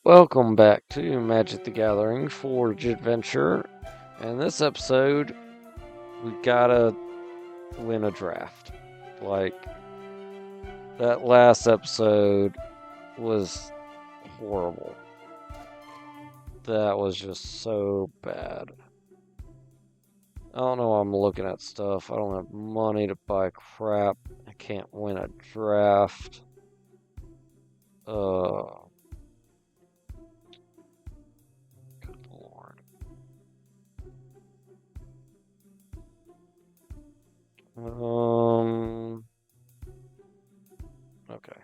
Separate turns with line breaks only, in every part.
Welcome back to Magic the Gathering Forge Adventure. And this episode, we gotta win a draft. Like, that last episode was horrible. That was just so bad. I don't know why I'm looking at stuff. I don't have money to buy crap. I can't win a draft. Good lord. Okay.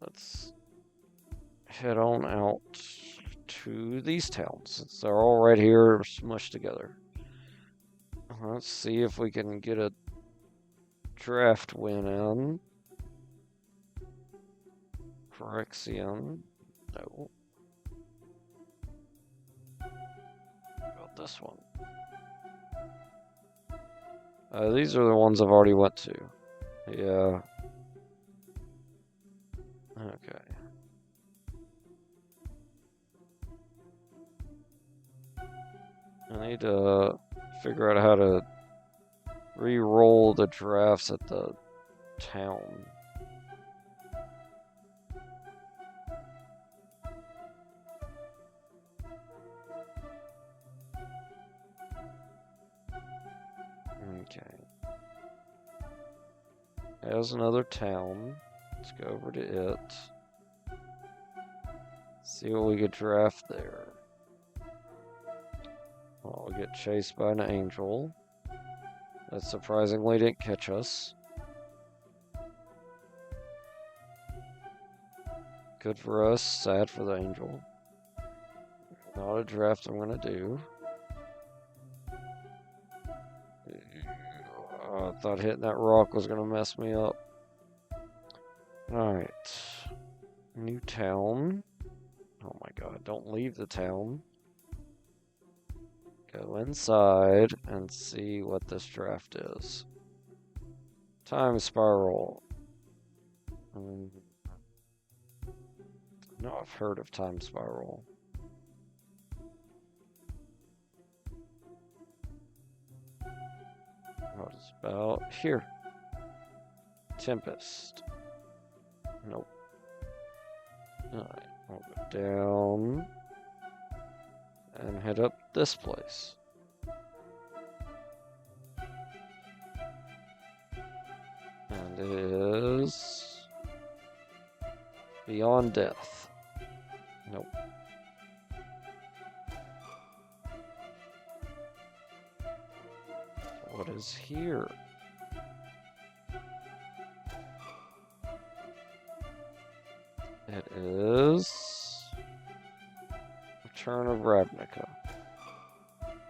Let's head on out to these towns since they're all right here smushed together. Let's see if we can get a draft win in. Phyrexian. No. How about this one? These are the ones I've already went to. Yeah. Okay. I need to figure out how to re-roll the drafts at the town. Okay. There's another town. Let's go over to it. See what we could draft there. Well, we get chased by an angel. That surprisingly didn't catch us. Good for us, sad for the angel. Not a draft I'm gonna do. I thought hitting that rock was gonna mess me up. Alright. New town. Oh my god, don't leave the town. Go inside and see what this draft is. Time spiral. No, I've heard of time spiral. What is about here? Tempest. Nope. Alright, I'll go down and head up this place. And it is Beyond Death. Nope. What is here? It is Return of Ravnica.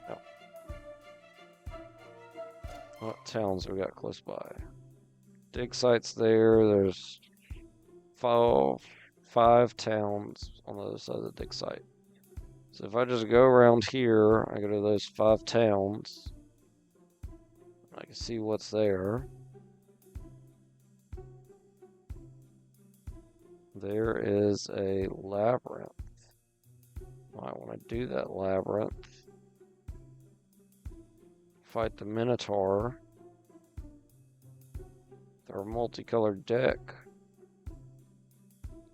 No. What towns we got close by? Dig sites there. There's five towns on the other side of the dig site. So if I just go around here, I go to those 5 towns. I can see what's there. There is a labyrinth. I want to do that labyrinth. Fight the Minotaur. They're a multicolored deck.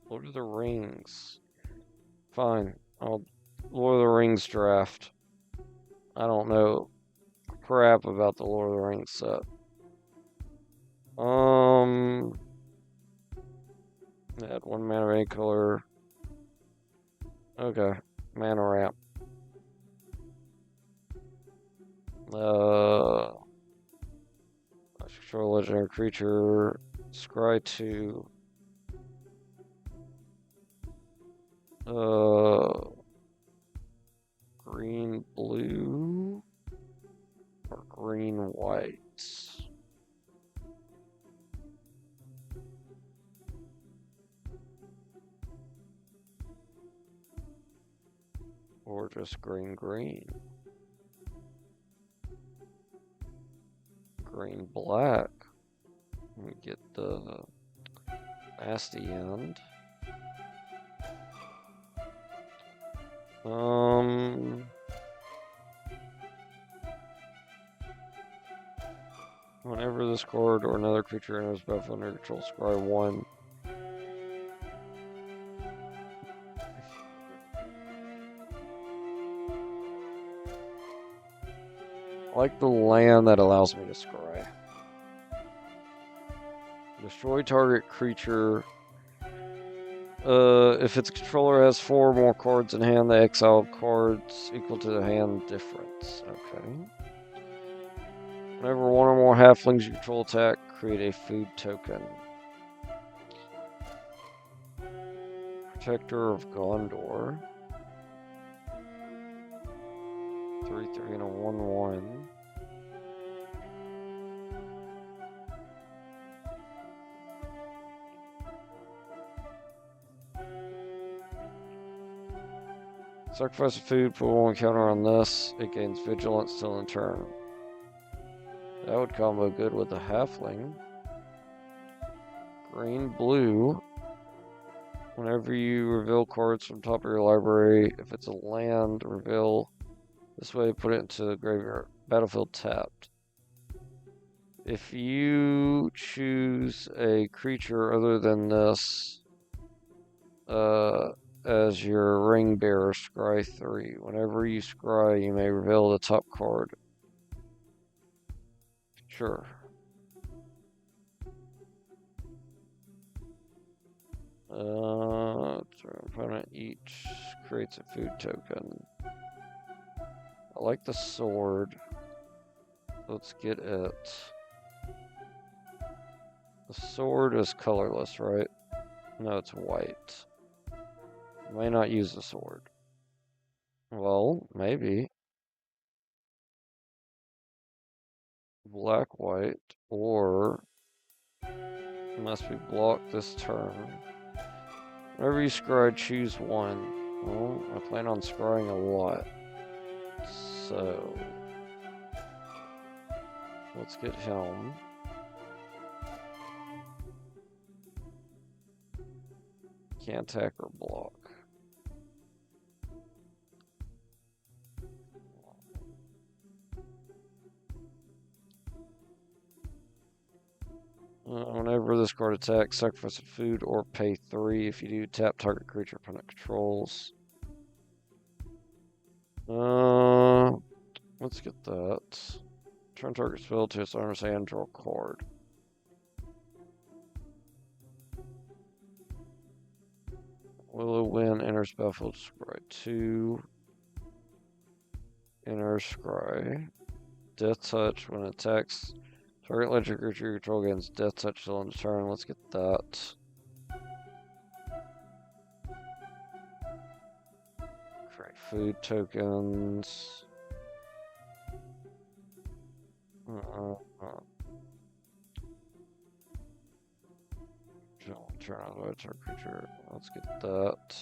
Lord of the Rings. Fine. I'll Lord of the Rings draft. I don't know crap about the Lord of the Rings set. Add 1 mana of any color. Okay. Mana ramp. Control legendary creature. Scry 2. Green blue or green white. Or just green green. Green black. Let me get the nasty end. Whenever this card or another creature enters battlefield under control, scry 1. I like the land that allows me to scry. Destroy target creature. If its controller has 4 or more cards in hand, the exiled cards equal to the hand difference. Okay. Whenever 1 or more halflings you control attack, create a food token. Protector of Gondor. 3/3 and a 1/1. Sacrifice a food, put 1 counter on this. It gains vigilance till in turn. That would combo good with the halfling. Green, blue. Whenever you reveal cards from top of your library, if it's a land, reveal. This way, put it into the graveyard. Battlefield tapped. If you choose a creature other than this, as your ring bearer, scry 3. Whenever you scry, you may reveal the top card. Sure. Opponent each creates a food token. I like the sword. Let's get it. The sword is colorless, right? No, it's white. May not use the sword. Well, maybe. Black, white, or must be blocked this turn. Whenever you scry, choose 1. Well, I plan on scrying a lot. So, let's get Helm. Can't attack or block. Whenever this card attacks, sacrifice a food or pay 3. If you do, tap target creature opponent controls. Let's get that. Turn target spell to its owner's hand, draw a card. Willow Wind enters battlefield, scry 2. Enter scry. Death touch when it attacks. Target legendary creature you control gains death touch till end of turn. Let's get that. Create food tokens. Turn on the target creature. Let's get that.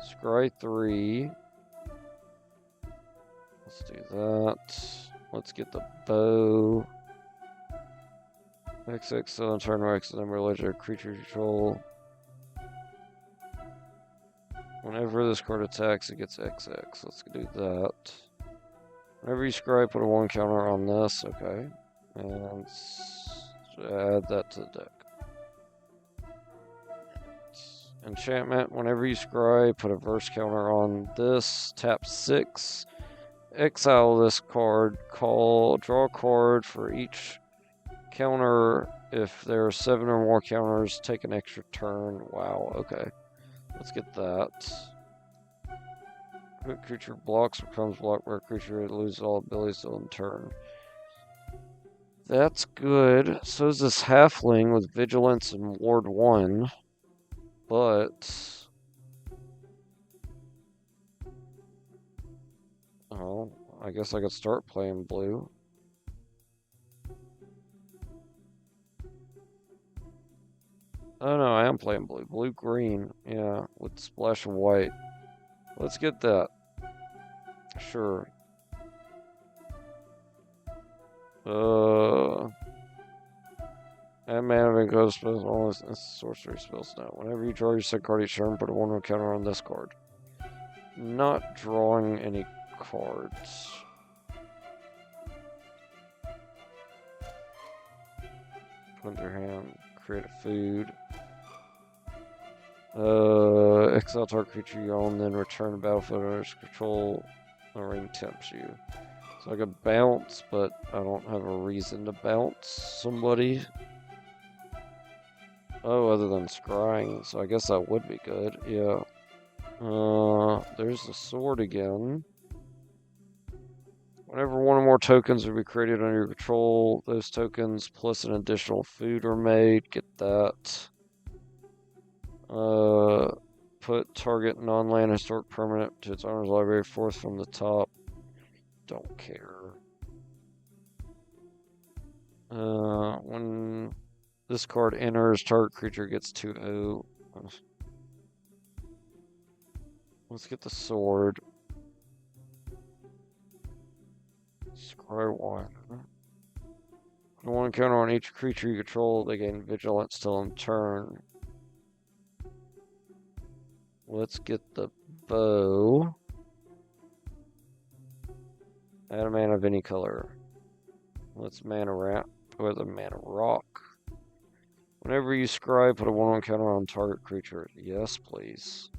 Scry 3. Let's do that. Let's get the bow. XX, so on turn X, the number of legendary creature control. Whenever this card attacks, it gets XX. Let's do that. Whenever you scry, put a 1 counter on this. Okay. And add that to the deck. Enchantment. Whenever you scry, put a verse counter on this. Tap 6. Exile this card. Draw a card for each counter. If there are 7 or more counters, take an extra turn. Wow, okay. Let's get that. Creature blocks, becomes blocked by a creature, it loses all abilities till in turn. That's good. So is this halfling with vigilance and ward 1. But oh, I guess I could start playing blue. Oh no, I am playing blue. Blue-green, yeah, with splash of white. Let's get that. Sure. Add mana of encode spells, all this sorcery spells now. Whenever you draw your set card each turn, put a 1/1 counter on this card. not drawing any cards. Put in your hand, create a food. Exile target creature you own, then return to battlefield under its control. The ring tempts you. So I could bounce, but I don't have a reason to bounce somebody. Oh, other than scrying, so I guess that would be good, yeah. There's the sword again. Whenever one or more tokens will be created under your control, those tokens plus an additional food are made. Get that. Put target non-land historic permanent to its owner's library, fourth from the top. Don't care. When this card enters, target creature gets 2/0. Let's get the sword. Scry 1. Put one counter on each creature you control, they gain vigilance till in turn. Let's get the bow. Add a mana of any color. Let's mana ramp with a mana rock. Whenever you scry, put a 1/1 counter on target creature. Yes, please.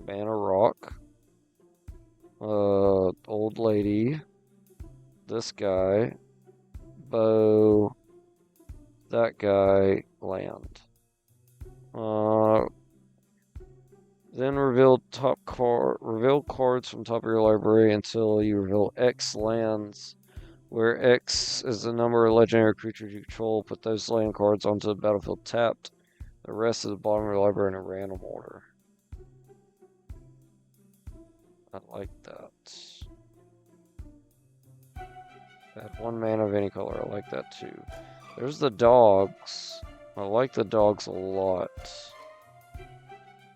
Mana rock. Old lady. This guy. Bow. That guy. Land. Then reveal cards from top of your library until you reveal X lands, where X is the number of legendary creatures you control. Put those land cards onto the battlefield tapped. The rest of the bottom of your library in a random order. I like that. Add 1 mana of any color. I like that too. There's the dogs. I like the dogs a lot.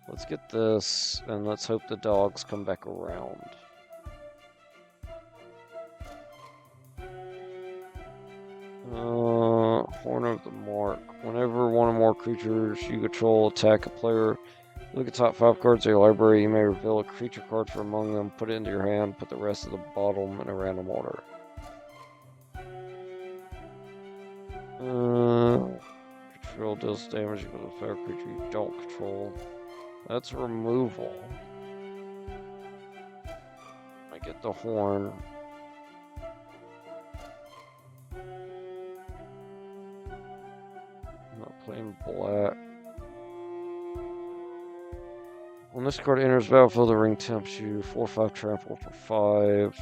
Let's get this, and let's hope the dogs come back around. Horn of the Mark. Whenever one or more creatures you control attack a player, look at top 5 cards of your library. You may reveal a creature card from among them, put it into your hand, put the rest of the bottom in a random order. Control deals damage equal to the fire creature you don't control. That's removal. I get the horn. I'm not playing black. When this card enters battlefield, the ring tempts you. 4/5 trample for 5.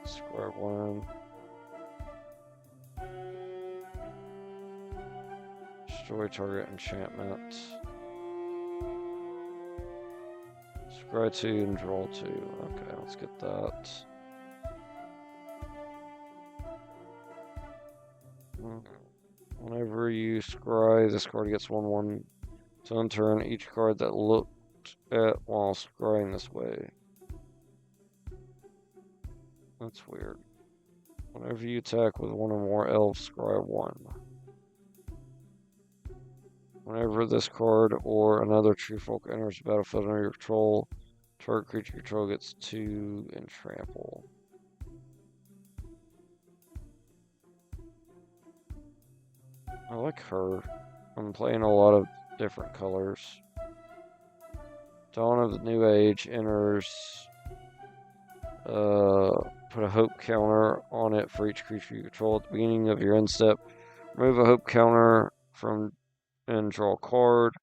Square 1. Destroy target enchantment. Scry 2 and draw 2. Okay, let's get that. Whenever you scry, this card gets 1/1 to unturn each card that looked at while scrying this way. That's weird. Whenever you attack with one or more elves, scry 1. Whenever this card or another tree folk enters the battlefield under your control, target creature control gets 2 and trample. I like her. I'm playing a lot of different colors. Dawn of the New Age enters. Put a hope counter on it for each creature you control at the beginning of your end step. Remove a hope counter from and draw a card.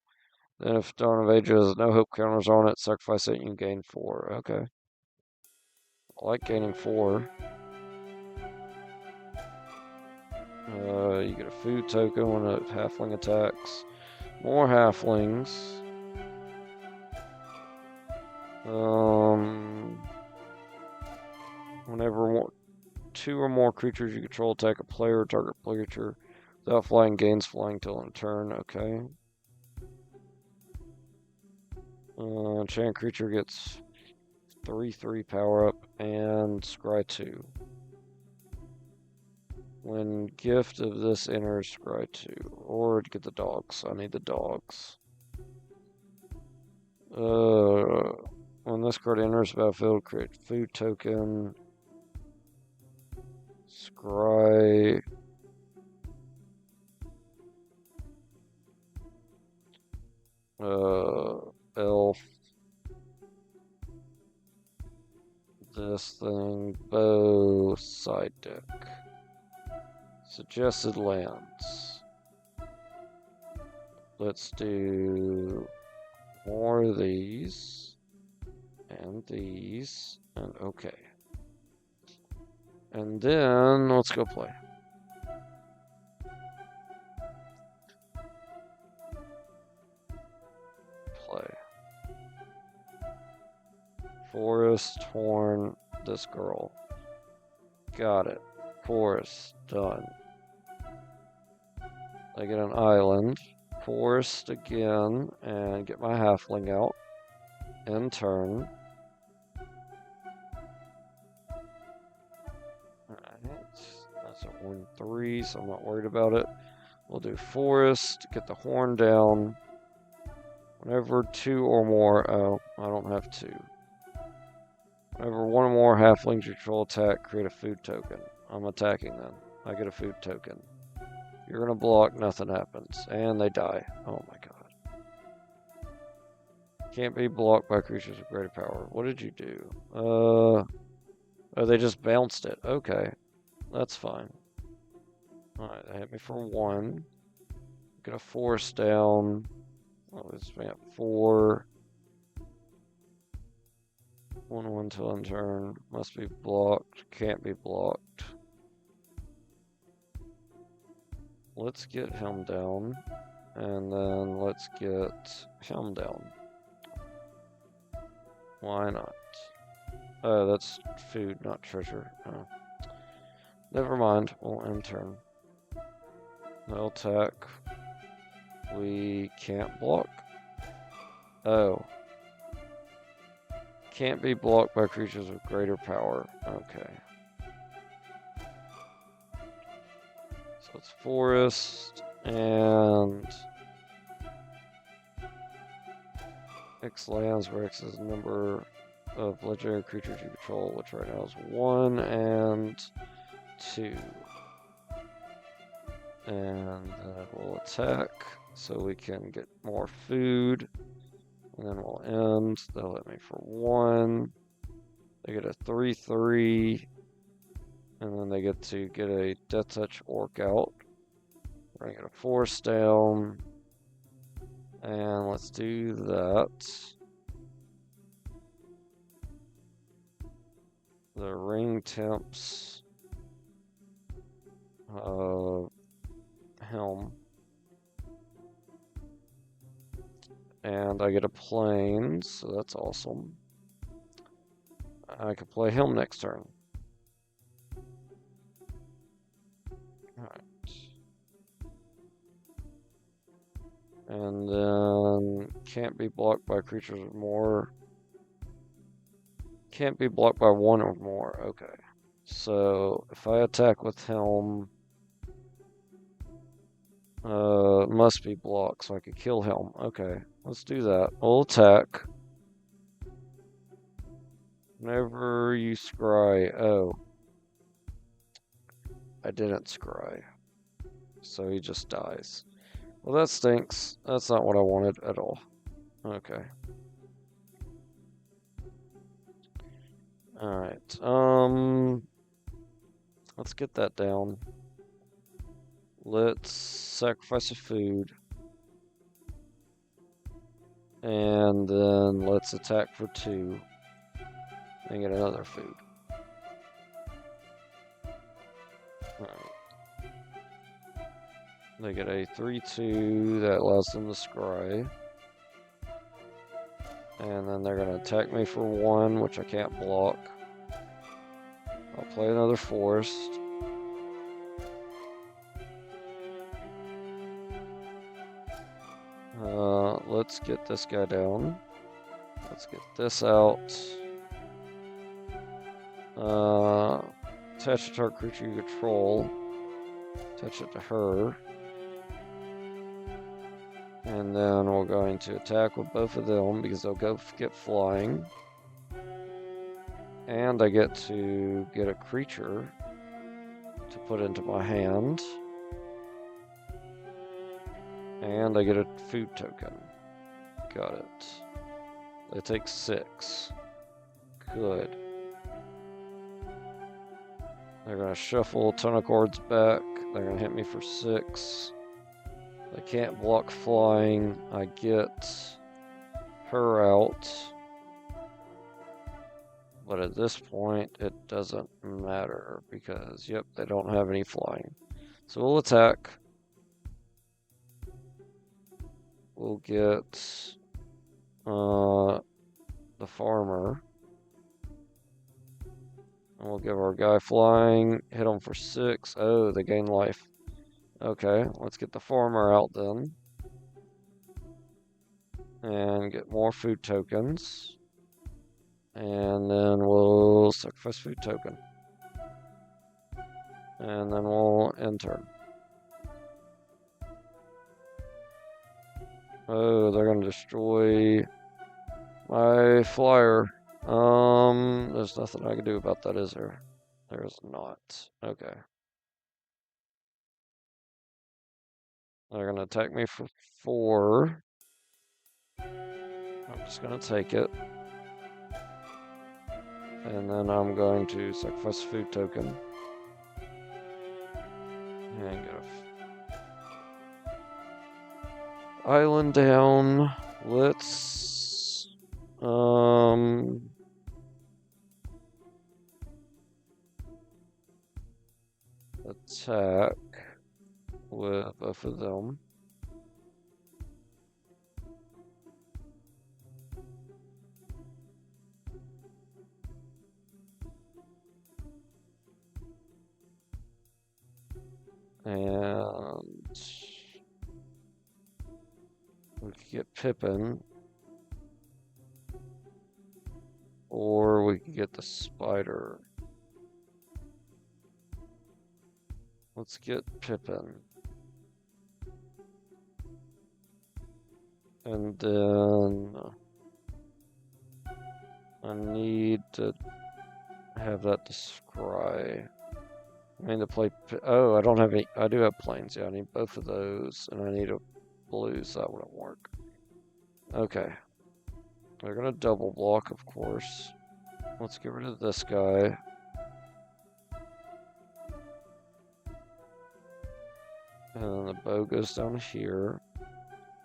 Then if Dawn of Age has no hope counters on it, sacrifice it and you gain 4. Okay. I like gaining 4. You get a food token when a halfling attacks. More halflings. Whenever 2 or more creatures you control attack a player or target creature without flying, gains flying till in turn. Okay. Enchant creature gets 3/3 power up and scry 2. When gift of this enters, scry 2. Or to get the dogs. I need the dogs. When this card enters the battlefield, create food token. Scry. Elf. This thing. Bow. Side deck. Suggested lands. Let's do more of these. And these. And okay. And then let's go play. Forest, Horn, this girl. Got it. Forest, done. I get an island. Forest again, and get my halfling out. End turn. Alright. That's a 1-3, so I'm not worried about it. We'll do Forest, get the horn down. Whenever 2 or more, oh, I don't have 2. Whenever 1 or more halflings control attack, create a food token. I'm attacking then. I get a food token. You're gonna block, nothing happens. And they die. Oh my god. Can't be blocked by creatures with greater power. What did you do? Oh, they just bounced it. Okay. That's fine. Alright, they hit me for 1. Get a force down. Oh, this man 4. 1/1 till end turn. Must be blocked. Can't be blocked. Let's get him down. And then let's get him down. Why not? Oh, that's food, not treasure. Oh. Never mind. We'll end turn. No attack. We can't block. Oh. Can't be blocked by creatures with greater power. Okay. So it's forest and X lands where X is the number of legendary creatures you control, which right now is 1 and 2. And we'll attack so we can get more food. And then we'll end. They'll hit me for 1. They get a 3/3. And then they get to get a Death Touch Orc out. We're going to get a force down. And let's do that. The ring temps. Helm. And I get a plane, so that's awesome. I can play Helm next turn. Alright. And then can't be blocked by creatures with more. Can't be blocked by 1 or more. Okay. So if I attack with Helm, must be blocked, so I could kill Helm. Okay, let's do that. We'll attack. Whenever you scry, oh. I didn't scry. So he just dies. Well, that stinks. That's not what I wanted at all. Okay. Alright, let's get that down. Let's sacrifice a food. And then let's attack for 2. And get another food. Alright. They get a 3/2 that allows them to scry. And then they're going to attack me for 1, which I can't block. I'll play another forest. Let's get this guy down. Let's get this out. Attach it to our creature you control. Attach it to her. And then we're going to attack with both of them because they'll go get flying. And I get to get a creature to put into my hand. And I get a food token. Got it. They take 6. Good. They're going to shuffle a ton of cards back. They're going to hit me for 6. They can't block flying. I get her out. But at this point, it doesn't matter because, yep, they don't have any flying. So we'll attack. We'll get the farmer. And we'll give our guy flying. Hit him for 6. Oh, they gain life. Okay, let's get the farmer out then. And get more food tokens. And then we'll sacrifice food token. And then we'll end turn. Oh, they're gonna destroy my flyer. There's nothing I can do about that, is there? There's not. Okay. They're gonna attack me for 4. I'm just gonna take it. And then I'm going to sacrifice a food token. And get a island down. Let's attack with both of them. And we could get Pippin. Or we could get the spider. Let's get Pippin. And then I need to have that to scry. I need to play. Oh, I don't have any. I do have planes. Yeah, I need both of those, and I need a blue, so that wouldn't work. Okay. They're gonna double block, of course. Let's get rid of this guy. And then the bow goes down here.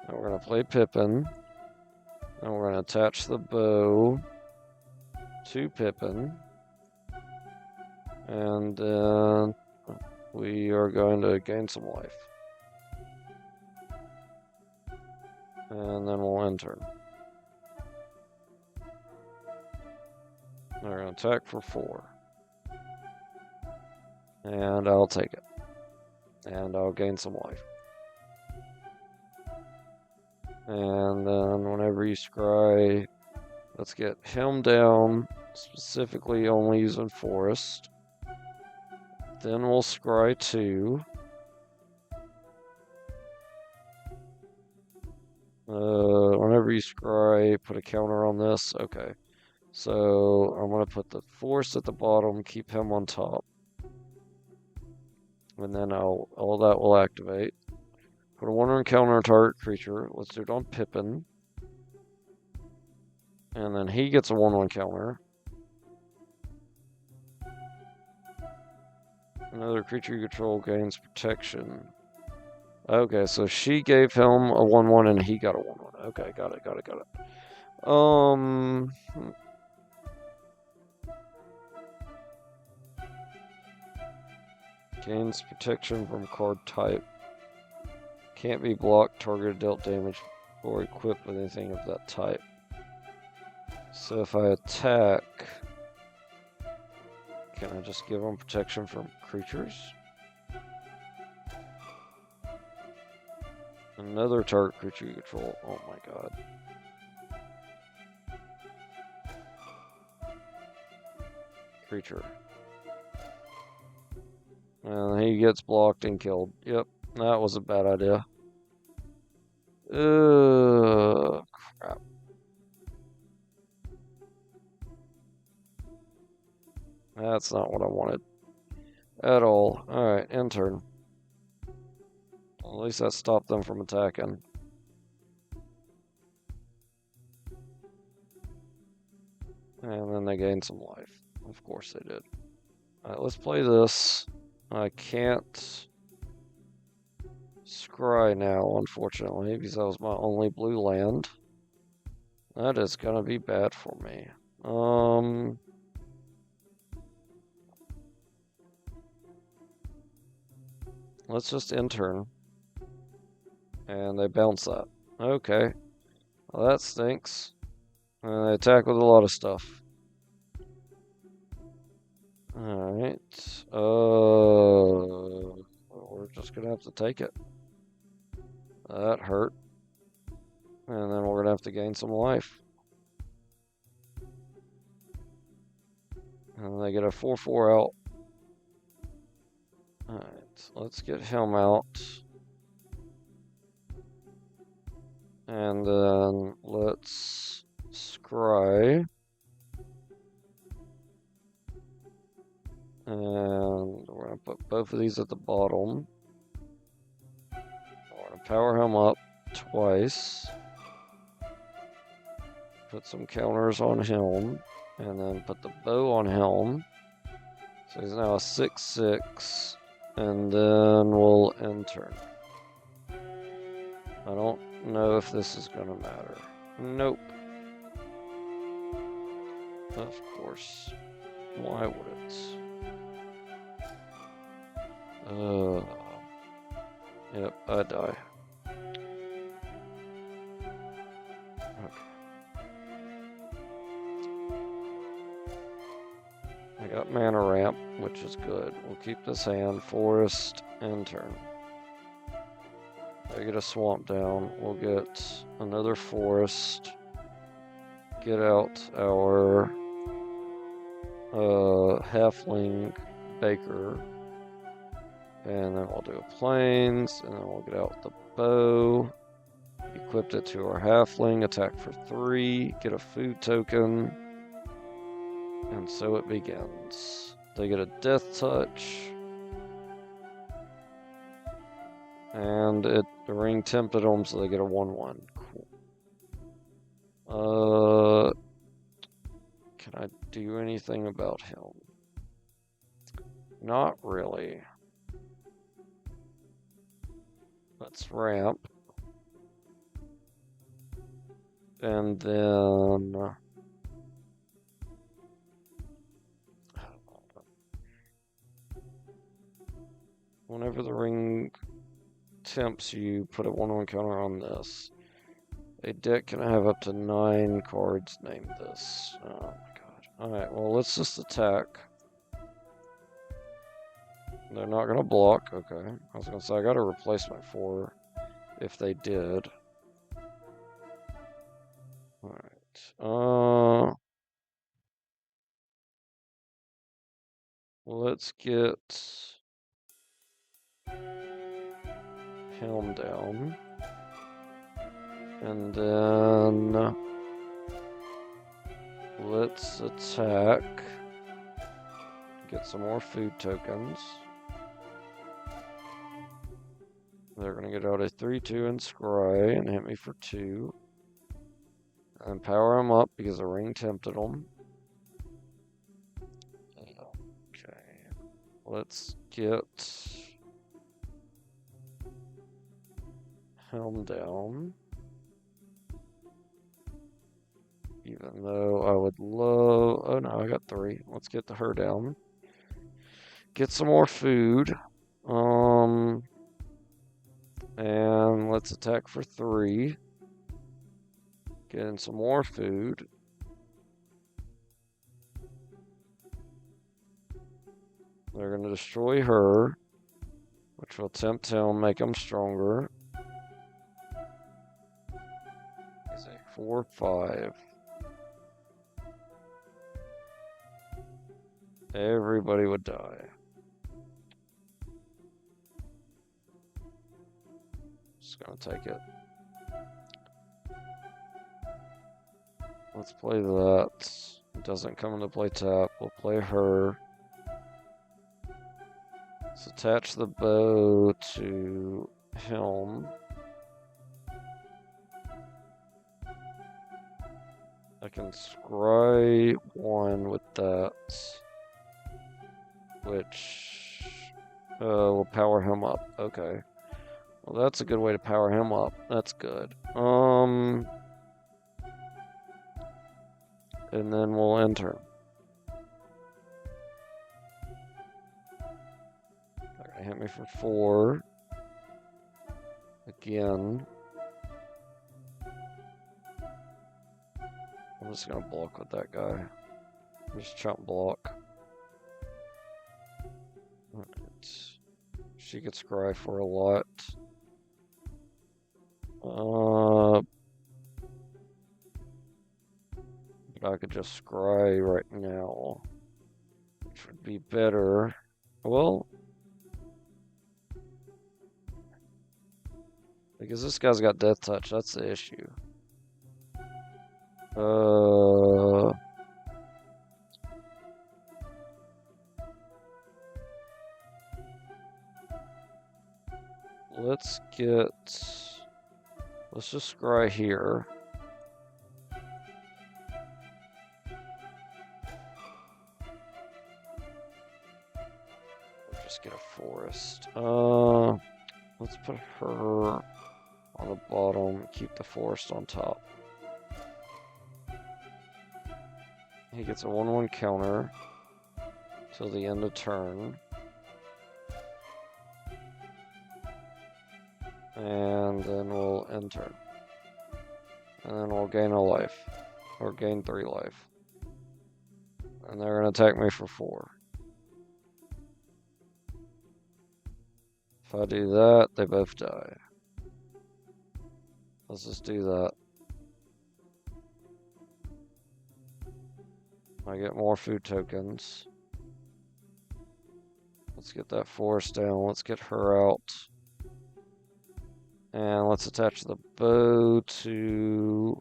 And we're gonna play Pippin. And we're gonna attach the bow to Pippin. And then we are going to gain some life. And then we'll enter. They're going to attack for 4. And I'll take it. And I'll gain some life. And then whenever you scry, let's get him down, specifically only using forest. Then we'll scry 2. Whenever you scry, put a counter on this. Okay. So I'm going to put the force at the bottom, keep him on top. And then all that will activate. Put a 1/1 counter on target creature. Let's do it on Pippin. And then he gets a 1/1 counter. Another creature you control gains protection. Okay, so she gave him a 1/1 and he got a 1/1. Okay, got it. Gains protection from card type. Can't be blocked, targeted, dealt damage, or equipped with anything of that type. So if I attack, can I just give them protection from creatures? Another target creature you control. Oh my god. Creature. And he gets blocked and killed. Yep, that was a bad idea. Crap. That's not what I wanted at all. Alright, end turn. At least that stopped them from attacking. And then they gained some life. Of course they did. Alright, let's play this. I can't scry now, unfortunately, because that was my only blue land. That is gonna be bad for me. Let's just intern. And they bounce that. Okay. Well, that stinks. And they attack with a lot of stuff. Alright. We're just gonna have to take it. That hurt. And then we're gonna have to gain some life. And they get a 4/4 out. Alright, let's get him out. And then let's scry. And we're gonna put both of these at the bottom. We're gonna power him up twice. Put some counters on him. And then put the bow on him. So he's now a 6/6. And then we'll end turn. I don't know if this is gonna matter. Nope. Of course. Why would it? Yep, I die. Okay. I got mana ramp, which is good. We'll keep this hand, forest, and turn. I get a swamp down. We'll get another forest. Get out our halfling baker. And then we'll do a plains, and then we'll get out the bow. Equip it to our halfling, attack for 3, get a food token. And so it begins. They get a death touch. And the ring tempted them, so they get a 1/1. Cool. Can I do anything about him? Not really. Let's ramp. And then whenever the ring tempts you, put a 1/1 counter on this. A deck can have up to 9 cards named this. Oh my god. Alright, well, let's just attack. They're not gonna block. Okay. I was gonna say, I got a replacement for if they did. Alright. Let's get him down. And then let's attack. Get some more food tokens. They're gonna get out a 3/2 and scry and hit me for 2. And power them up because the ring tempted them. Okay. Let's get him down. Even though I would love... Oh no, I got 3. Let's get her down. Get some more food. And let's attack for 3. Get in some more food. They're going to destroy her, which will tempt him, make him stronger. He's a 4/5. Everybody would die. Just gonna take it. Let's play that. It doesn't come into play tap. We'll play her. Let's attach the bow to helm. I can scry one with that, which will power him up. Okay. Well, that's a good way to power him up. That's good. And then we'll enter. They're gonna hit me for 4. Again. I'm just gonna block with that guy. Just chump block. Right. She gets scry for a lot. But I could just scry right now, which would be better. Well, because this guy's got death touch, that's the issue. Let's just scry here. Or just get a forest. Let's put her on the bottom, keep the forest on top. He gets a 1/1 counter till the end of turn. And then we'll end turn. And then we'll gain a life. Or gain 3 life. And they're going to attack me for 4. If I do that, they both die. Let's just do that. I get more food tokens. Let's get that forest down. Let's get her out. And let's attach the bow to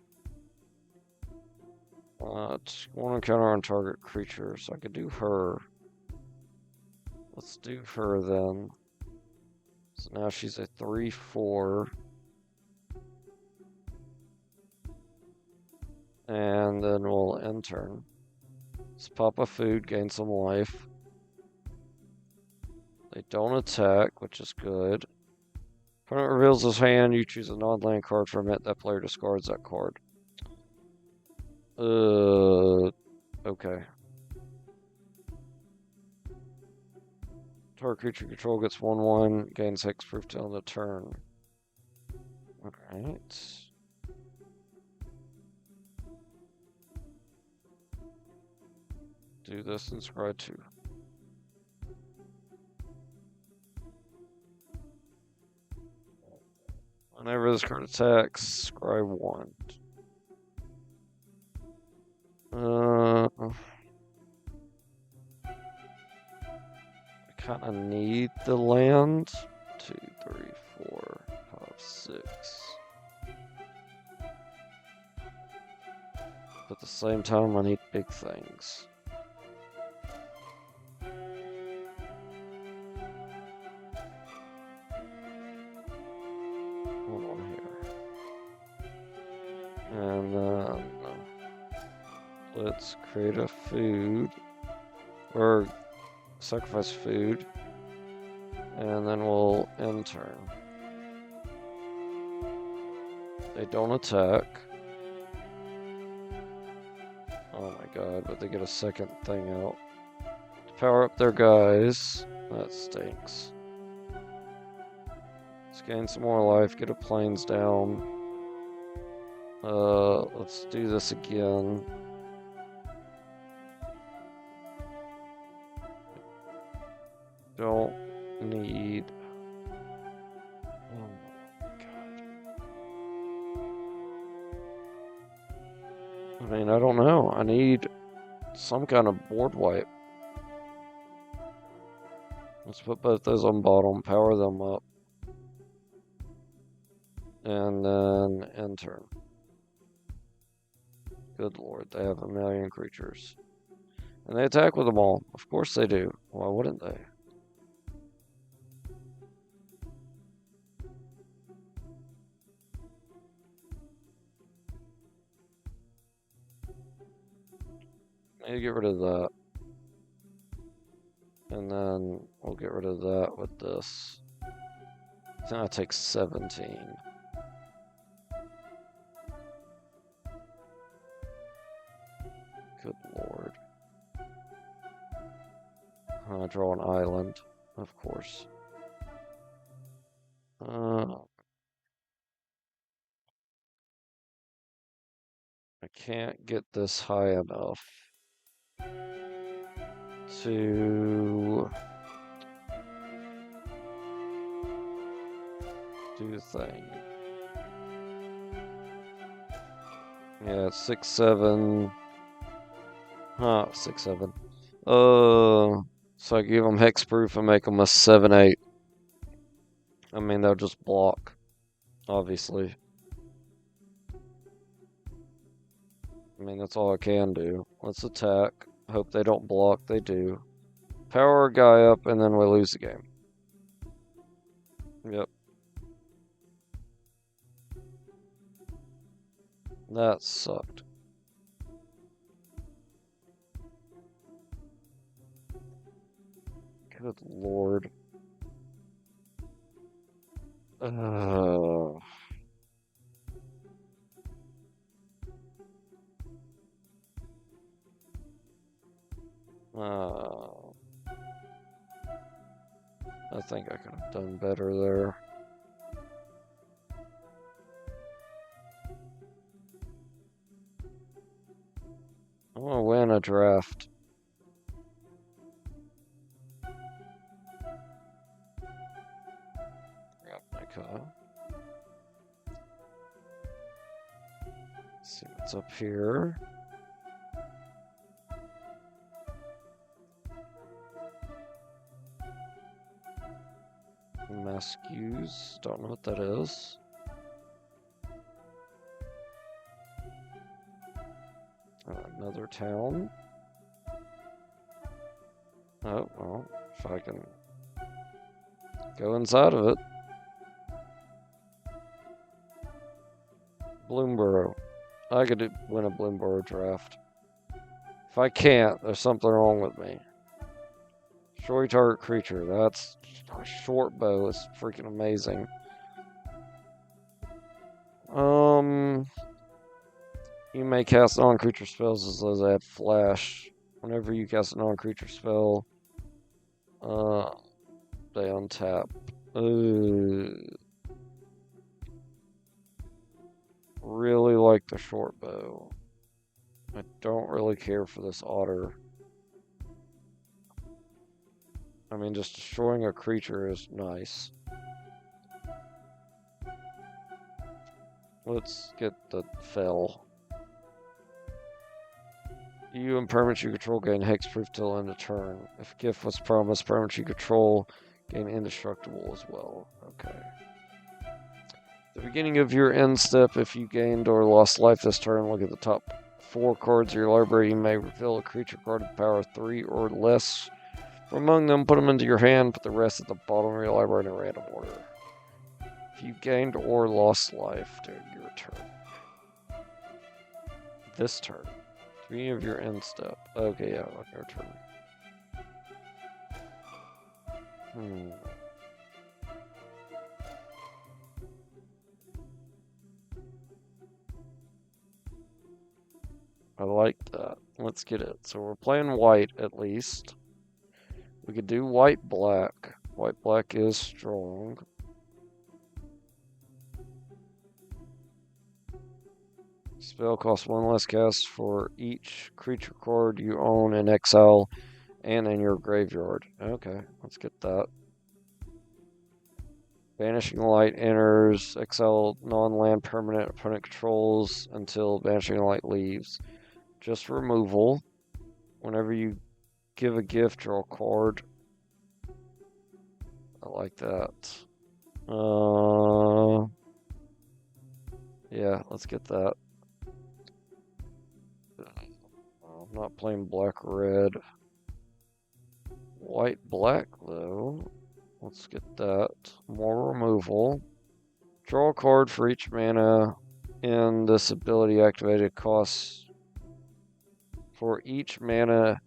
1 encounter on target creature. So I could do her. Let's do her then. So now she's a 3/4. And then we'll end turn. Let's pop a food, gain some life. They don't attack, which is good. Opponent reveals his hand, you choose a non-land card from it, that player discards that card. Okay. Target creature control gets 1/1, gains hexproof till the turn. Alright. Do this and scry 2. Whenever this card attacks, scry 1. I kind of need the land. 2, 3, 4, 5, 6. But at the same time, I need big things. Hold on here. And then let's create a food, or sacrifice food, and then we'll end turn. They don't attack. Oh my god, but they get a second thing out. To power up their guys. That stinks. Let's gain some more life, get a plains down. Let's do this again. Don't need... Oh my god. I mean, I don't know. I need some kind of board wipe. Let's put both those on bottom, power them up. And then end turn. Good lord, they have 1,000,000 creatures. And they attack with them all. Of course they do. Why wouldn't they? Maybe get rid of that. And then we'll get rid of that with this. So that takes 17. Good lord. Draw an island, of course. I can't get this high enough to do the thing. Yeah, it's 6-7. 6-7. So I give them hexproof and make them a 7-8. I mean, they'll just block, obviously. I mean, that's all I can do. Let's attack. Hope they don't block. They do. Power a guy up, and then we lose the game. Yep. That sucked. Good lord. I think I could have done better there. I want to win a draft. Okay. Let's see what's up here. Mascues, don't know what that is. Another town. Oh, well, if I can go inside of it. Bloomborrow. I could win a Bloomborrow draft. If I can't, there's something wrong with me. Destroy target creature. That's a short bow. Is freaking amazing. You may cast non-creature spells as those that have flash. Whenever you cast a non-creature spell, they untap. Really like the short bow. I don't really care for this otter. I mean, just destroying a creature is nice. Let's get the fell. You and permanents you control gain hexproof till end of turn. If gift was promised, permanents you control gain indestructible as well. Okay. The beginning of your end step, if you gained or lost life this turn, look at the top 4 cards of your library. You may reveal a creature card of power 3 or less. From among them, put them into your hand. Put the rest at the bottom of your library in a random order. If you gained or lost life during your turn. This turn. Beginning of your end step. Okay, yeah, on your turn. I like that. Let's get it. So we're playing white at least. We could do white-black. White-black is strong. Spell costs 1 less cast for each creature card you own in exile and in your graveyard. Okay, let's get that. Banishing Light enters, exile non-land permanent opponent controls until Banishing Light leaves. Just removal. Whenever you give a gift, draw a card. I like that. Yeah, let's get that. I'm not playing black-red. White-black, though. Let's get that. More removal. Draw a card for each mana in this ability activated. Costs For each mana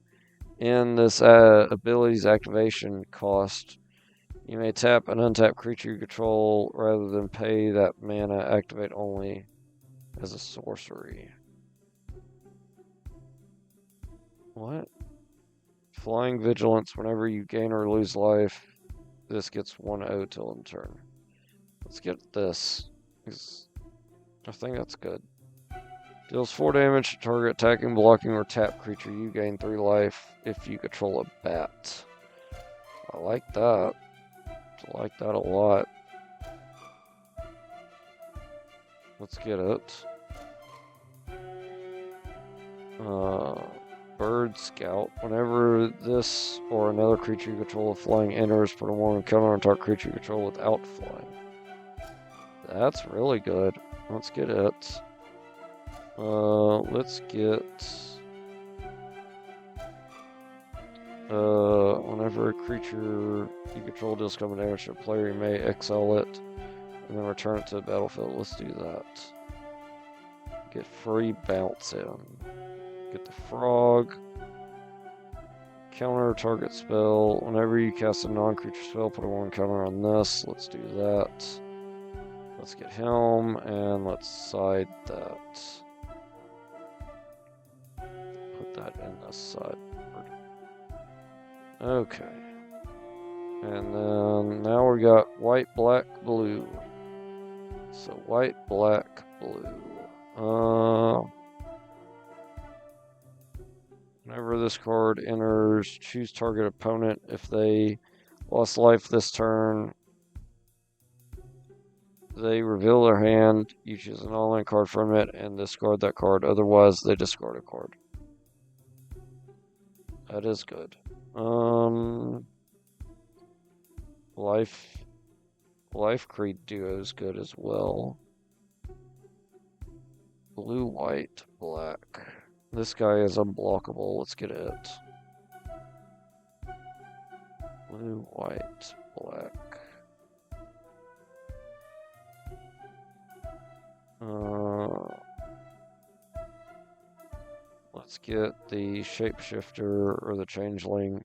in this ability's activation cost, you may tap an untapped creature you control rather than pay that mana activate only as a sorcery. What? Flying Vigilance. Whenever you gain or lose life, this gets 1/0 till end turn. Let's get this. I think that's good. Deals 4 damage to target attacking, blocking, or tap creature. You gain 3 life if you control a bat. I like that. I like that a lot. Let's get it. Bird Scout. Whenever this or another creature you control with flying enters, put a 1 counter on target creature you control without flying. That's really good. Let's get it. Let's get... whenever a creature you control deals combat damage to a player, you may exile it and then return it to the battlefield. Let's do that. Get free bounce in. Get the frog. Counter target spell. Whenever you cast a non-creature spell, put a 1 counter on this. Let's do that. Let's get him, and let's side that. Put that in this side. Okay. And then now we got white, black, blue. So white, black, blue. Whenever this card enters, choose target opponent. If they lost life this turn, they reveal their hand, you choose an online card from it, and discard that card. Otherwise, they discard a card. That is good. Life Creed Duo is good as well. Blue, white, black. This guy is unblockable. Let's get it. Blue, white, black. Let's get the Shapeshifter or the Changeling.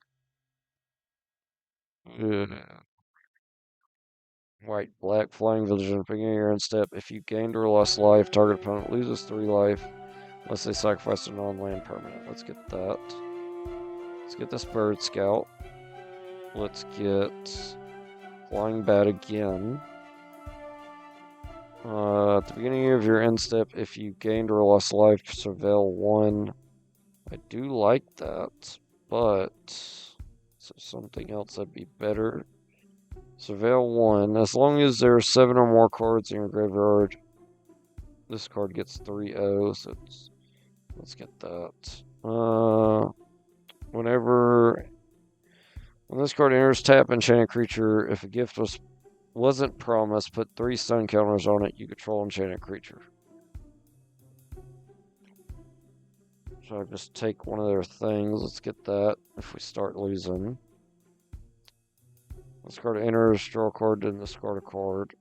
White, black, Flying Vigilance, beginning of your end step. If you gained or lost life, target opponent loses 3 life unless they sacrifice a non-land permanent. Let's get that. Let's get this Bird Scout. Let's get Flying Bat again. At the beginning of your end step, if you gained or lost life, surveil 1. I do like that, but so something else that'd be better. Surveil 1. As long as there are 7 or more cards in your graveyard, this card gets 3/0, so let's get that. When this card enters, tap enchanted creature. If a gift wasn't promised, put 3 stun counters on it. You control enchanted creature. So I just take one of their things. Let's get that if we start losing. This card enters, draw a card, then discard a card.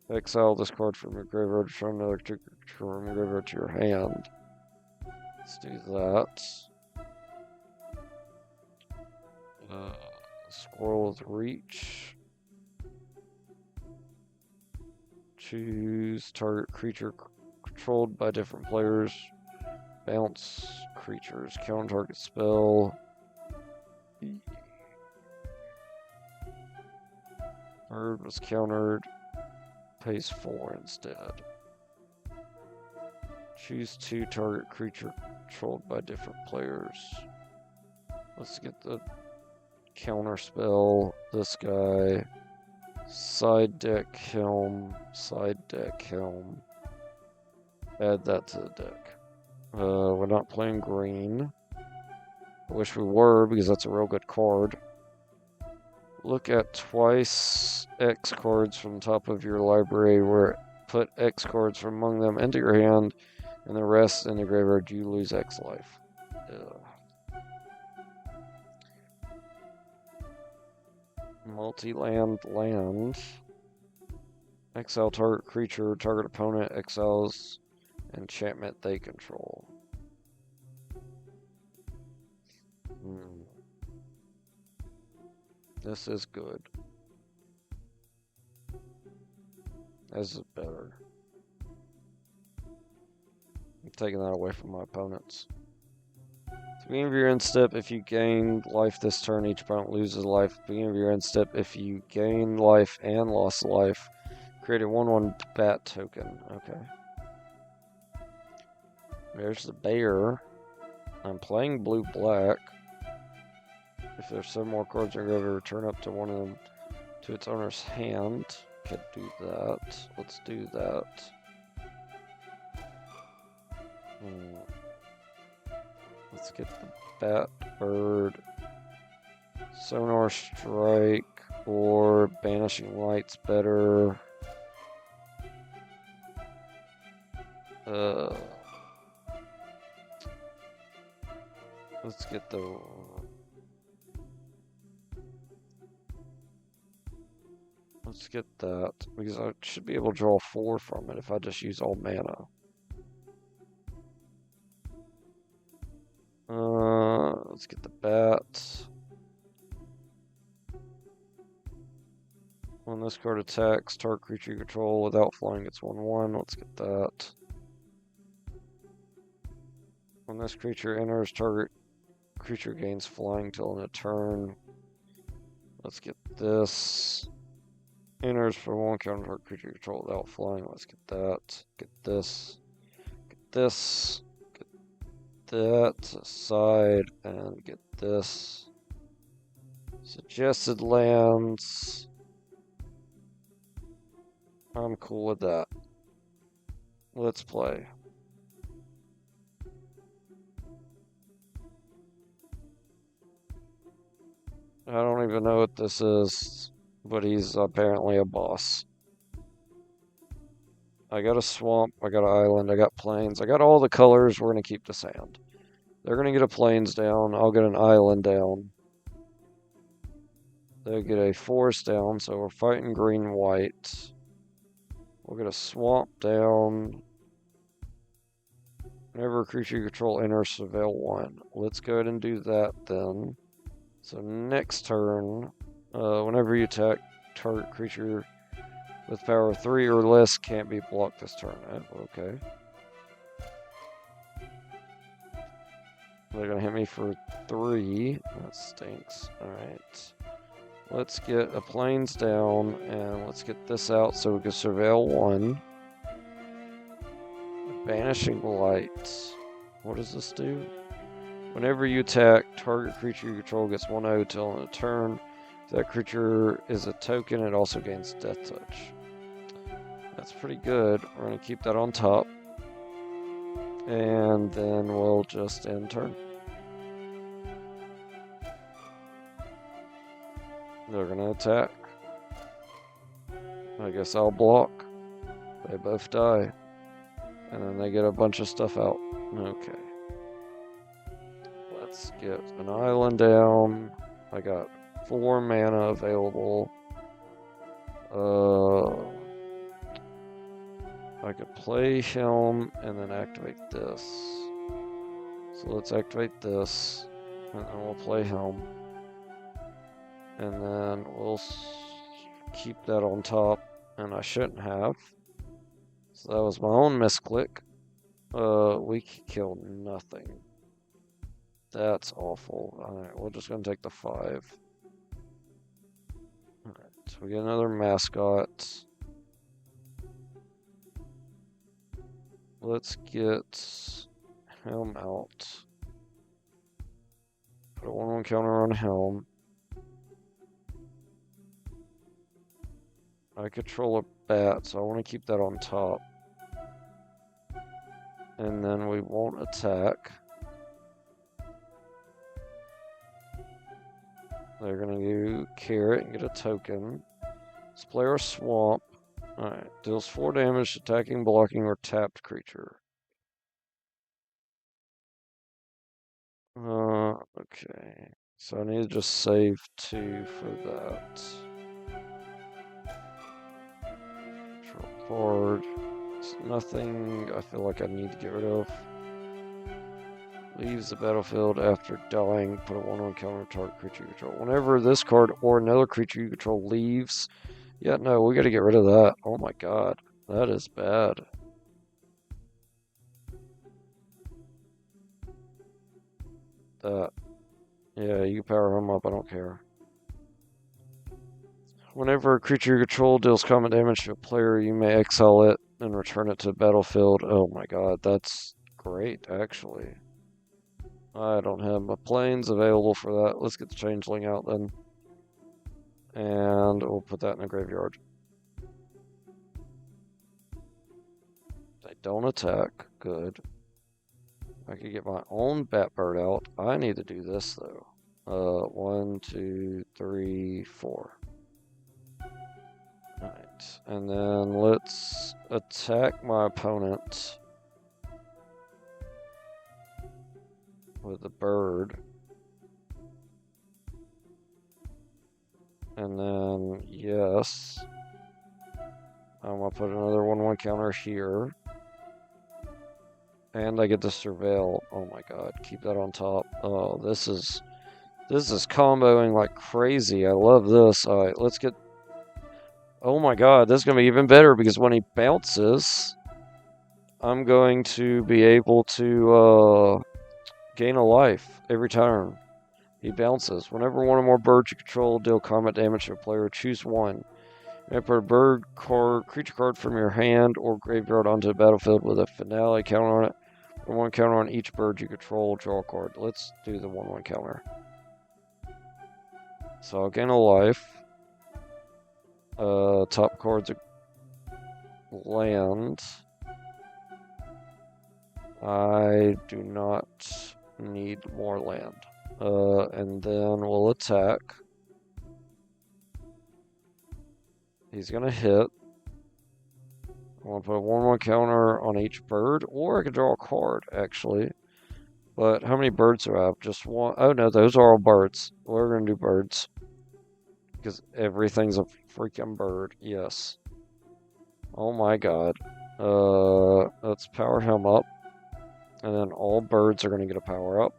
Exile this card from your graveyard, return another creature from your graveyard to your hand. Let's do that. Squirrel with reach. Choose target creature controlled by different players. Bounce creatures. Counter target spell. Bird was countered. Pays 4 instead. Choose 2 target creature controlled by different players. Let's get the counter spell. This guy. Side deck Helm. Side deck Helm. Add that to the deck. We're not playing green. I wish we were, because that's a real good card. Look at twice X cards from the top of your library, where put X cards from among them into your hand, and the rest in the graveyard. You lose X life. Multi-land land. Exile target creature, target opponent exiles enchantment they control. Hmm. This is good. This is better. I'm taking that away from my opponents. At the beginning of your end step, if you gain life this turn, each opponent loses life. At the beginning of your end step, if you gain life and lost life, create a 1/1 bat token. Okay. There's the bear. I'm playing blue-black. If there's 7 more cards in your graveyard, return up to one of them to its owner's hand. Could do that. Let's do that. Let's get the bat, bird, sonar strike, or banishing light's better. Let's get the. Let's get that, because I should be able to draw 4 from it if I just use all mana. Let's get the bat. When this card attacks, target creature you control without flying, it's 1/1. Let's get that. When this creature enters, target creature gains flying till in a turn. Let's get this. Enters for 1 counter target creature you control without flying. Let's get that. Get this. Get this. Get that aside and get this. Suggested lands. I'm cool with that. Let's play. I don't even know what this is, but he's apparently a boss. I got a swamp, I got an island, I got plains, I got all the colors. We're going to keep the sand. They're going to get a plains down, I'll get an island down. They'll get a forest down, so we're fighting green-white. We'll get a swamp down. Whenever a creature you control enters, surveil 1. Let's go ahead and do that then. So next turn, whenever you attack, target creature with power 3 or less can't be blocked this turn. Okay. They're going to hit me for 3. That stinks. Alright. Let's get a plains down, and let's get this out so we can surveil 1. Banishing light. What does this do? Whenever you attack, target creature you control gets 1/0 till in a turn. If that creature is a token, it also gains Death Touch. That's pretty good. We're going to keep that on top. And then we'll just end turn. They're going to attack. I guess I'll block. They both die. And then they get a bunch of stuff out. Okay. Let's get an island down. I got 4 mana available. I could play Helm and then activate this. So let's activate this, and then we'll play Helm. And then we'll keep that on top, and I shouldn't have. So that was my own misclick. We could kill nothing. That's awful. Alright, we're just going to take the 5. Alright, so we get another mascot. Let's get Helm out. Put a 1/1 counter on Helm. I control a bat, so I want to keep that on top. And then we won't attack. They're going to do Carrot and get a token. Let's play our Swamp. Alright, deals 4 damage, attacking, blocking, or tapped creature. Okay. So I need to just save 2 for that. Draw card. It's nothing I feel like I need to get rid of. Leaves the battlefield after dying. Put a 1/1 counter target creature you control. Whenever this card or another creature you control leaves. Yeah, no, we gotta get rid of that. Oh my god. That is bad. That. Yeah, you can power him up, I don't care. Whenever a creature you control deals combat damage to a player, you may exile it and return it to the battlefield. Oh my god, that's great, actually. I don't have my planes available for that. Let's get the Changeling out then. And we'll put that in the graveyard. They don't attack. Good. I could get my own Batbird out. I need to do this, though. 1, 2, 3, 4. Alright. And then let's attack my opponent with a bird. And then, yes. I'm going to put another 1/1 counter here. And I get to surveil. Oh my god, keep that on top. Oh, this is comboing like crazy. I love this. Alright, let's get... Oh my god, this is going to be even better because when he bounces, I'm going to be able to gain a life every turn. He bounces. Whenever one or more birds you control deal combat damage to a player, choose one. And put a bird card, creature card from your hand or graveyard onto the battlefield with a finale counter on it. 1/1 counter on each bird you control, draw a card. Let's do the 1/1 counter. So I'll gain a life. Top card's a land. I do not need more land. And then we'll attack. He's gonna hit. I want to put a 1/1 counter on each bird, or I could draw a card, actually. But how many birds do I have? Just one. Oh no, those are all birds. We're gonna do birds. Because everything's a freaking bird. Yes. Oh my god. Let's power him up. And then all birds are gonna get a power up.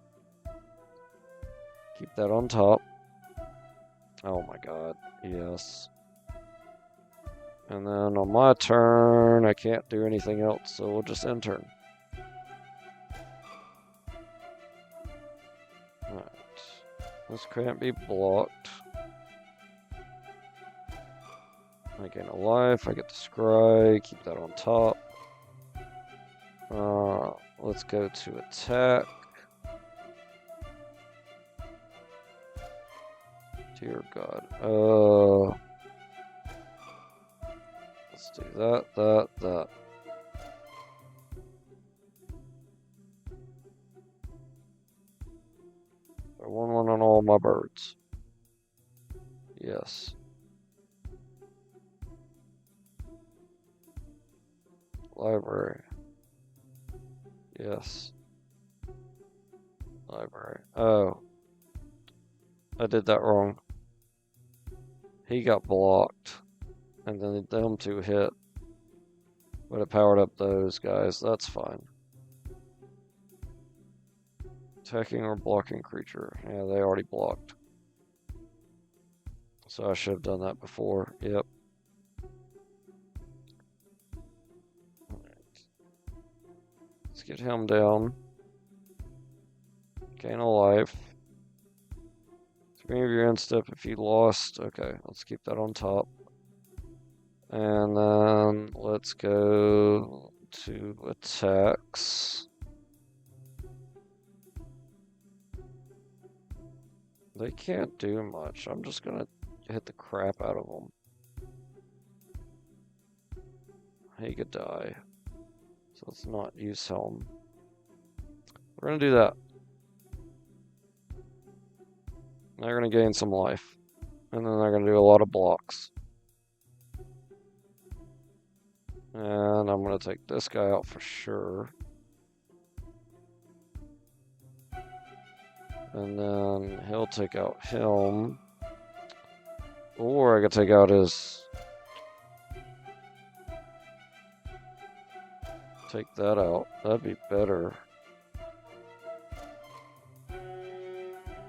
Keep that on top. Oh my god. Yes. And then on my turn, I can't do anything else, so we'll just end turn. Alright. This can't be blocked. I gain a life, I get the scry, keep that on top. Let's go to attack. Dear God. Let's do that. I want one on all my birds. Yes. Library. Yes. Library. Oh. I did that wrong. He got blocked. And then them two hit. But it powered up those guys. That's fine. Attacking or blocking creature. Yeah, they already blocked. So I should have done that before. Yep. Alright. Let's get him down. Gain a life. Screen of your end step if you lost. Okay, let's keep that on top. And then let's go to attacks. They can't do much. I'm just gonna hit the crap out of them. He could die. So let's not use Helm. We're gonna do that. They're gonna gain some life. And then they're gonna do a lot of blocks. And I'm going to take this guy out for sure. And then he'll take out him. Or I could take out his... Take that out. That'd be better.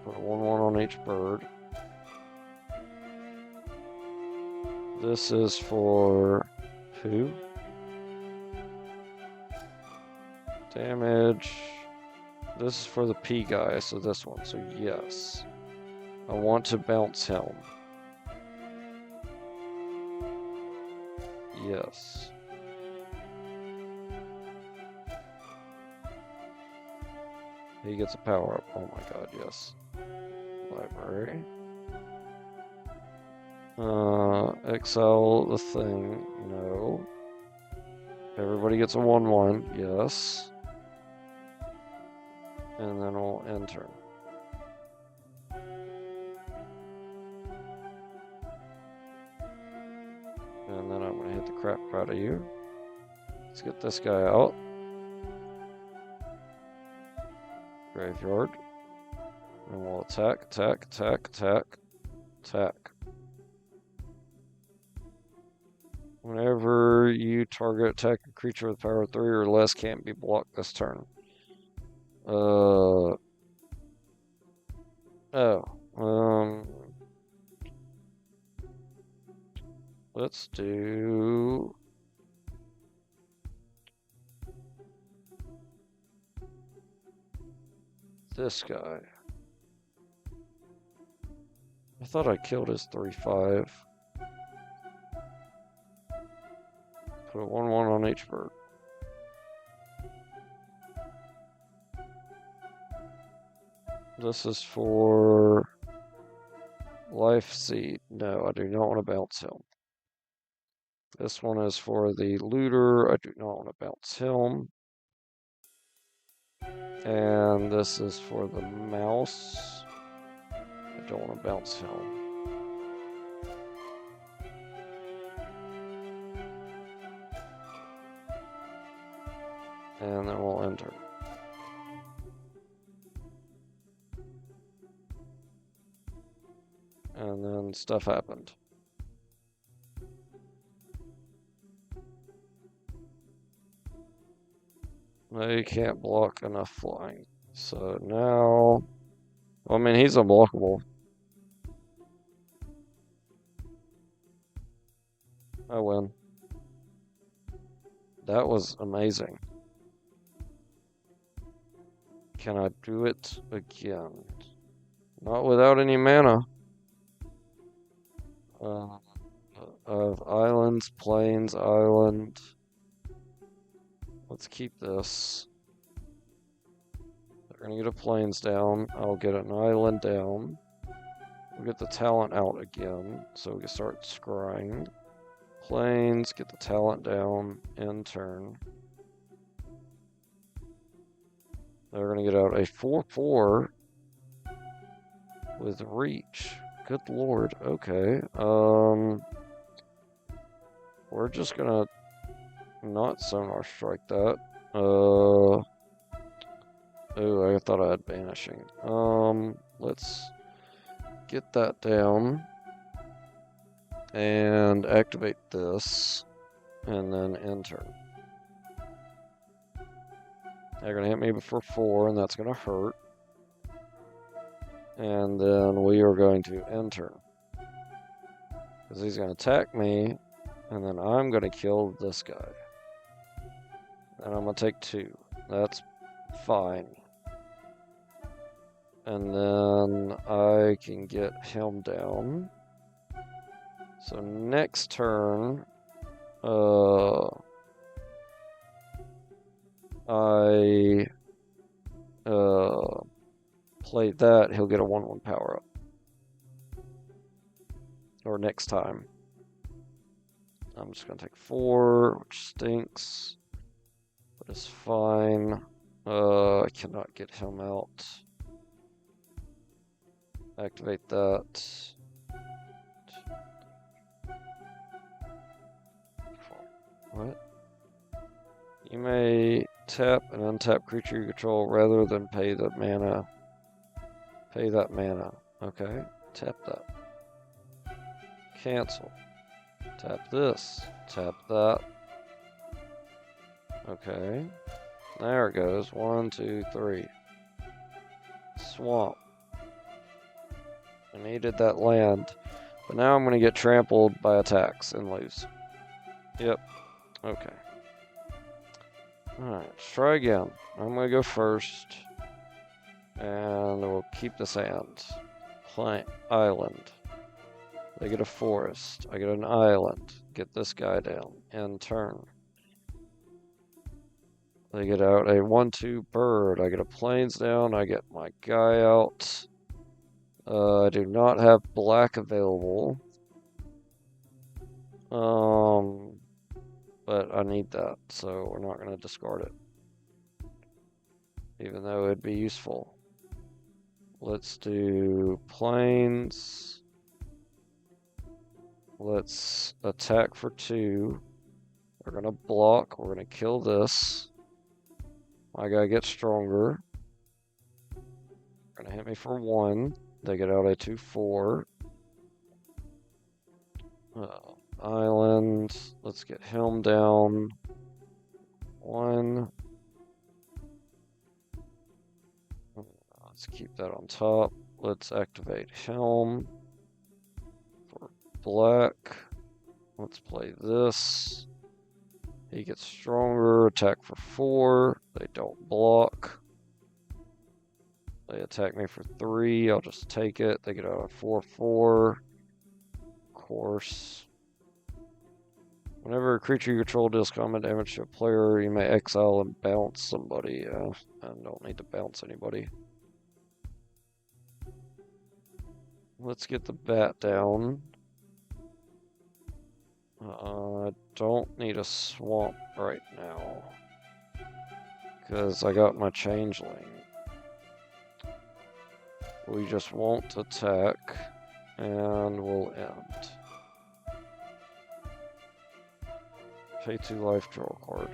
Put a 1/1 on each bird. This is for who? Damage. This is for the P guy, so this one. So yes. I want to bounce him. Yes. He gets a power up. Oh my god, yes. Library. Exile the thing. No. Everybody gets a 1/1. Yes. And then we'll enter. And then I'm gonna hit the crap out of you. Let's get this guy out. Graveyard. And we'll attack, attack, attack, attack, attack. Whenever you target attack a creature with power 3 or less can't be blocked this turn. Let's do this guy. I thought I killed his 3/5. Put a 1/1 on each bird. This is for Life Seed. No, I do not want to bounce him. This one is for the Looter. I do not want to bounce him. And this is for the Mouse. I don't want to bounce him. And then we'll enter. And then stuff happened. They can't block enough flying. So now, well, I mean, he's unblockable. I win. That was amazing. Can I do it again? Not without any mana. Of islands, plains, island. Let's keep this. They're gonna get a plains down. I'll get an island down. We'll get the talent out again, so we can start scrying. Plains, get the talent down, end turn. They're gonna get out a 4/4 with reach. Good lord, okay. We're just gonna not Sonar Strike that. Oh, I thought I had Banishing. Let's get that down and activate this and then enter. They're gonna hit me before 4 and that's gonna hurt. And then we are going to enter. Because he's gonna attack me and then I'm gonna kill this guy. And I'm gonna take 2. That's fine. And then I can get him down. So next turn, I play that, he'll get a 1/1 power up. Or next time. I'm just gonna take 4, which stinks. But it's fine. I cannot get him out. Activate that. What? You may tap an untap creature you control rather than pay the mana. Pay that mana. Okay. Tap that. Cancel. Tap this. Tap that. Okay. There it goes. 1, 2, 3. Swamp. I needed that land. But now I'm going to get trampled by attacks and lose. Yep. Okay. Alright, let's try again. I'm going to go first. And we'll keep the sand. Plant. Island. They get a forest. I get an island. Get this guy down. End turn. They get out a 1/2 bird. I get a plains down. I get my guy out. I do not have black available. But I need that, so we're not going to discard it. Even though it'd be useful. Let's do plains. Let's attack for 2. We're going to block. We're going to kill this. My guy gets stronger. They're going to hit me for 1. They get out a 2/4. Island. Let's get Helm down. 1. Let's keep that on top. Let's activate Helm for black. Let's play this. He gets stronger. Attack for 4. They don't block. They attack me for 3. I'll just take it. They get out a 4/4. Of course. Whenever a creature you control deals combat damage to a player, you may exile and bounce somebody. I don't need to bounce anybody. Let's get the bat down. I don't need a swamp right now. Because I got my changeling. We just won't attack. And we'll end. Pay 2 life, draw a card.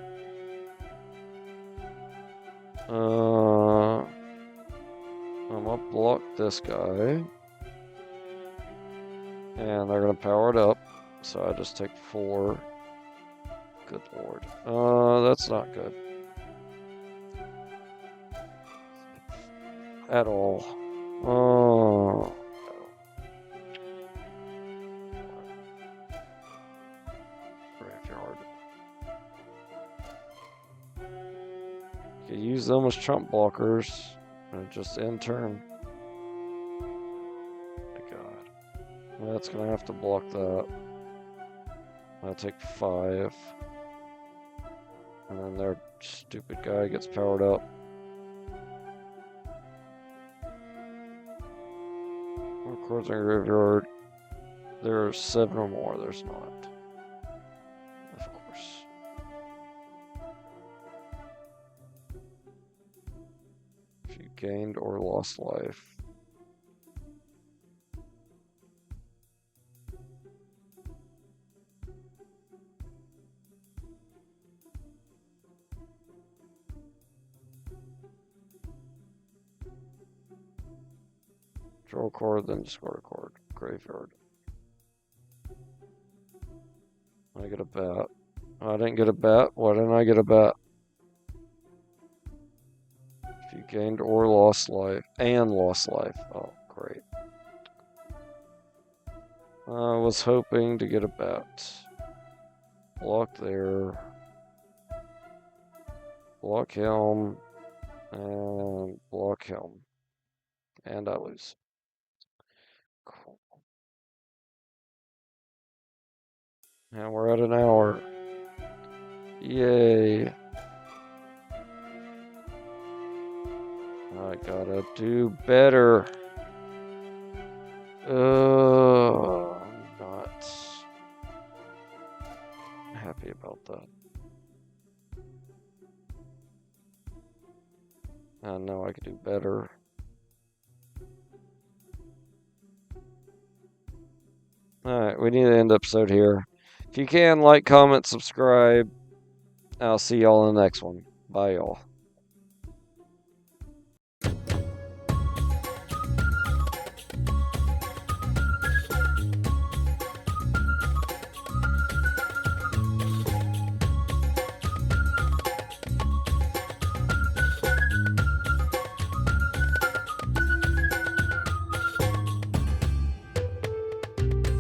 I'm gonna block this guy. And they're gonna power it up. So I just take 4. Good lord. That's not good. At all. Oh. Graveyard. You can use them as trump blockers. And just end turn. My god. That's gonna have to block that. I'll take 5. And then their stupid guy gets powered up. Of course, in graveyard. There are 7 or more. There's not. Of course. If you gained or lost life. Draw a card, then discard a card. Graveyard. I get a bat. I didn't get a bat. Why didn't I get a bat? If you gained or lost life. And lost life. Oh, great. I was hoping to get a bat. Block there. Block Helm. And block Helm. And I lose. Cool. And we're at an hour. Yay. I gotta do better. I'm not happy about that. I know I could do better. Alright, we need to end the episode here. If you can, like, comment, subscribe. I'll see y'all in the next one. Bye, y'all.